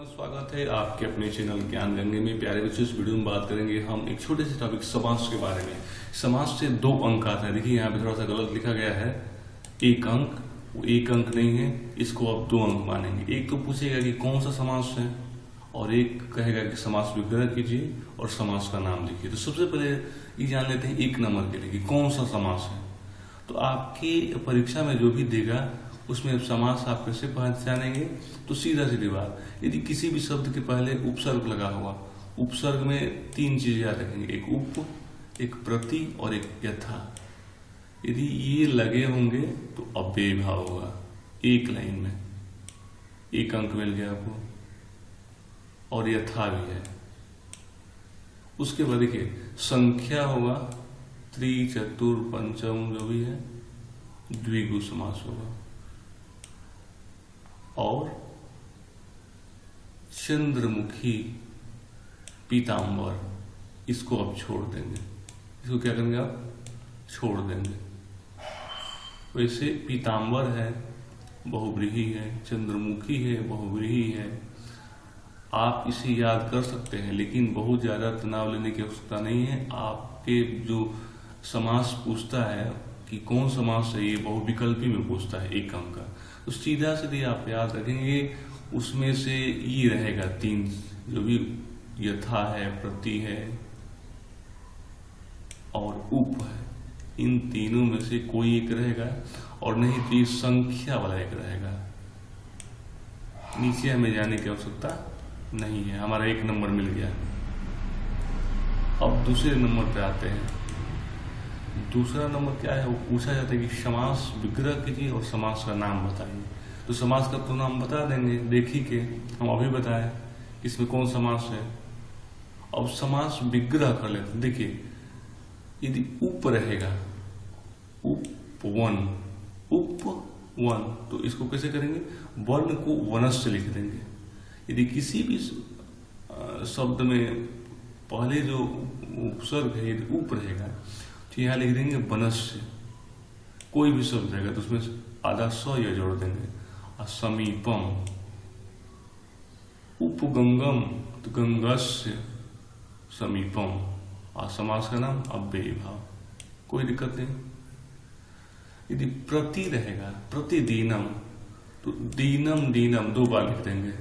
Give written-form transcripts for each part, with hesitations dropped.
पुनः स्वागत है आपके अपने चैनल ज्ञान गंगे में। प्यारे बच्चों, इस वीडियो में बात करेंगे हम एक छोटे से टॉपिक समास के बारे में। समास से दो अंक आते हैं। देखिए यहाँ पे थोड़ा सा गलत लिखा गया है, एक अंक। वो एक अंक नहीं है, इसको आप दो अंक मानेंगे। एक तो पूछेगा कि कौन सा समास है, और एक कहेगा कि समास विग्रह कीजिए और समास का नाम लिखिए। तो सबसे पहले ये जान लेते हैं एक नंबर के लिए कि कौन सा समास है। तो आपके परीक्षा में जो भी देगा उसमें समास आप कैसे पहचानेंगे, तो सीधा सीधी बात, यदि किसी भी शब्द के पहले उपसर्ग लगा हुआ, उपसर्ग में तीन चीजें याद रखेंगे, एक उप, एक प्रति और एक यथा। यदि ये लगे होंगे तो अव्यय भाव होगा। एक लाइन में एक अंक मिल गया आपको, और यथा भी है। उसके बाद देखिए संख्या होगा, त्रि चतुर पंचम जो भी है, द्विगु समास होगा। और चंद्रमुखी पीतांबर, इसको अब छोड़ देंगे। इसको क्या करेंगे आप, छोड़ देंगे। वैसे पीतांबर है, बहुव्रीहि है, चंद्रमुखी है, बहुव्रीहि है। आप इसे याद कर सकते हैं, लेकिन बहुत ज्यादा तनाव लेने की आवश्यकता नहीं है। आपके जो समास पूछता है कि कौन समास है, ये बहुविकल्पी में पूछता है एक अंक का, तो सीधा सीधे आप याद रखेंगे। उसमें से ये रहेगा तीन, जो भी यथा है, प्रति है और उप है, इन तीनों में से कोई एक रहेगा, और नहीं तो ये संख्या वाला एक रहेगा। नीचे हमें जाने की आवश्यकता नहीं है, हमारा एक नंबर मिल गया। अब दूसरे नंबर पे आते हैं। दूसरा नंबर क्या है, वो पूछा जाता है कि समास विग्रह कीजिए और समास का नाम बताइए। तो समास का तो नाम बता देंगे, देखिए के हम अभी बताएं इसमें कौन समास है। अब समास विग्रह कर लेते हैं। देखिए यदि उप रहेगा, उपवन, उपवन, तो इसको कैसे करेंगे, वर्ण को वनस्य लिख देंगे। यदि किसी भी शब्द में पहले जो उपसर्ग है यदि उप रहेगा, तो यहाँ लिख देंगे वनस्य। कोई भी शब्द रहेगा तो उसमें आधा स या जोड़ देंगे। समीपम, उपगंगम, तो गंगस्य समीपम। और समास का नाम अव्यय भाव, कोई दिक्कत नहीं। यदि प्रति रहेगा, प्रतिदिनम, तो दीनम दीनम दो बार लिख देंगे।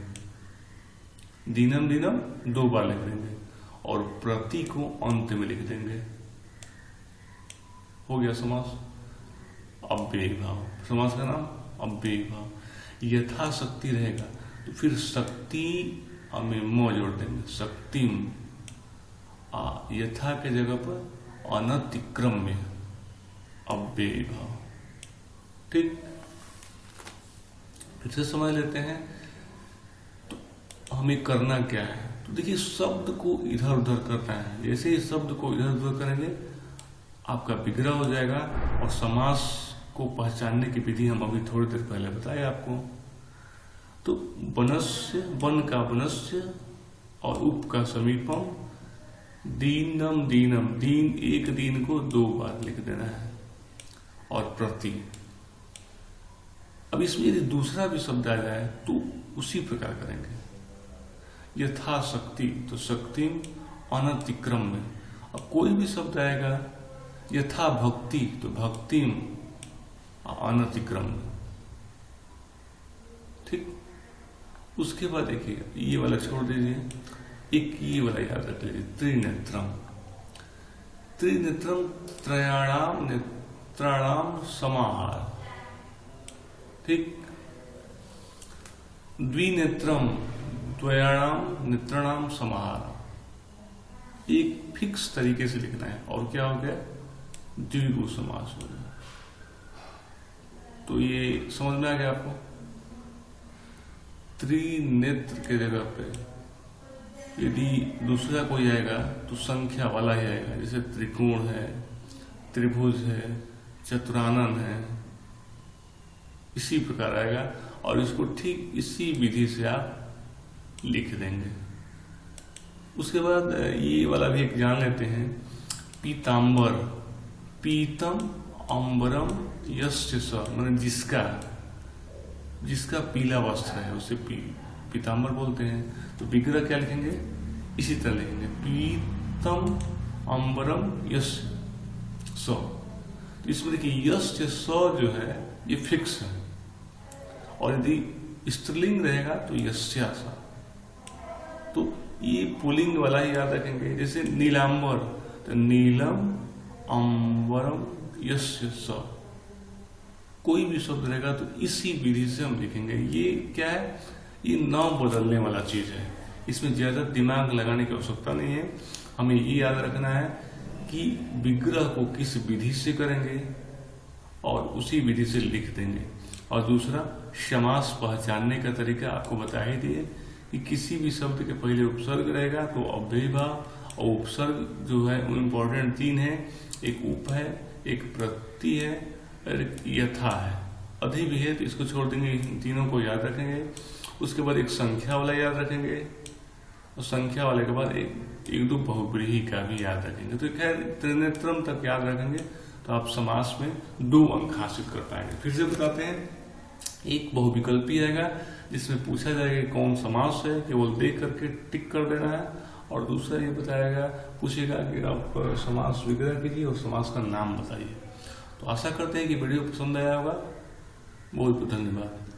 दीनम दीनम दो बार लिख देंगे, और प्रति को अंत में लिख देंगे। हो गया समास अव्यय भाव। समास का नाम अव्यय भाव। यथाशक्ति रहेगा तो फिर शक्ति में म जोड़ देंगे, शक्तिम। यथा के जगह पर अनतिक्रम में अव्यय भाव। ठीक, फिर से समझ लेते हैं तो हमें करना क्या है। तो देखिए शब्द को इधर उधर करना है। जैसे ही शब्द को इधर उधर करेंगे आपका विग्रह हो जाएगा। और समास को पहचानने की विधि हम अभी थोड़ी देर पहले बताए आपको। तो वनस्य, वन का वनस्य, और उप का समीपम, दीनम दीनम, दीन एक दिन को दो बार लिख देना है, और प्रति। अब इसमें यदि दूसरा भी शब्द आ जाए तो उसी प्रकार करेंगे। यथाशक्ति, तो शक्ति अनतिक्रम में। अब कोई भी शब्द आएगा, यथा भक्ति, तो भक्तिम अनतिक्रम। ठीक, उसके बाद देखिए ये वाला छोड़ दीजिए, एक ये वाला याद रख लीजिए, त्रिनेत्रम। त्रिनेत्रम त्रयाणाम नेत्राणाम समाहार। ठीक, द्विनेत्रम द्वयाणाम नेत्राणाम समाहार। एक फिक्स तरीके से लिखना है, और क्या हो गया, द्विगु समास हो गया। तो ये समझ में आ गया आपको। त्रिनेत्र के जगह पे यदि दूसरा कोई आएगा तो संख्या वाला ही आएगा। जैसे त्रिकोण है, त्रिभुज है, चतुरानन है, इसी प्रकार आएगा। और इसको ठीक इसी विधि से आप लिख देंगे। उसके बाद ये वाला भी एक जान लेते हैं, पीतांबर। पीतम अंबरम यस्य स, मैंने जिसका पीला वस्त्र है उसे पीताम्बर बोलते हैं। तो विग्रह क्या लिखेंगे, इसी तरह लिखेंगे, पीतम अंबरम यस्य स। तो इसमें देखिए यस्य स जो है ये फिक्स है, और यदि स्त्रीलिंग रहेगा तो यस्या सा। तो ये पुल्लिंग वाला ही याद रखेंगे। जैसे नीलांबर, तो नीलम अंबरम यस्य स। कोई भी शब्द रहेगा तो इसी विधि से हम लिखेंगे। ये क्या है, ये नाम बदलने वाला चीज है, इसमें ज्यादा दिमाग लगाने की आवश्यकता नहीं है। हमें ये याद रखना है कि विग्रह को किस विधि से करेंगे और उसी विधि से लिख देंगे। और दूसरा, समास पहचानने का तरीका आपको बता ही दिए कि किसी भी शब्द के पहले उपसर्ग रहेगा तो अव्ययी भाव, और उपसर्ग जो है वो इम्पोर्टेंट 3 है, एक उप है, एक प्रति है और एक यथा है। अधि भी है तो इसको छोड़ देंगे, इन तीनों को याद रखेंगे। उसके बाद एक संख्या वाला याद रखेंगे, और संख्या वाले के बाद एक दो बहुव्रीहि का भी याद रखेंगे। तो खैर त्रिनेत्रम तक याद रखेंगे तो आप समास में 2 अंक हासिल कर पाएंगे। फिर से बताते हैं, एक बहुविकल्पी आएगा जिसमें पूछा जाएगा कौन समास है, केवल देख करके टिक कर देना है। और दूसरा ये बताएगा, पूछेगा कि आप समास विग्रह कीजिए और समास का नाम बताइए। तो आशा करते हैं कि वीडियो पसंद आया होगा। बहुत बहुत धन्यवाद।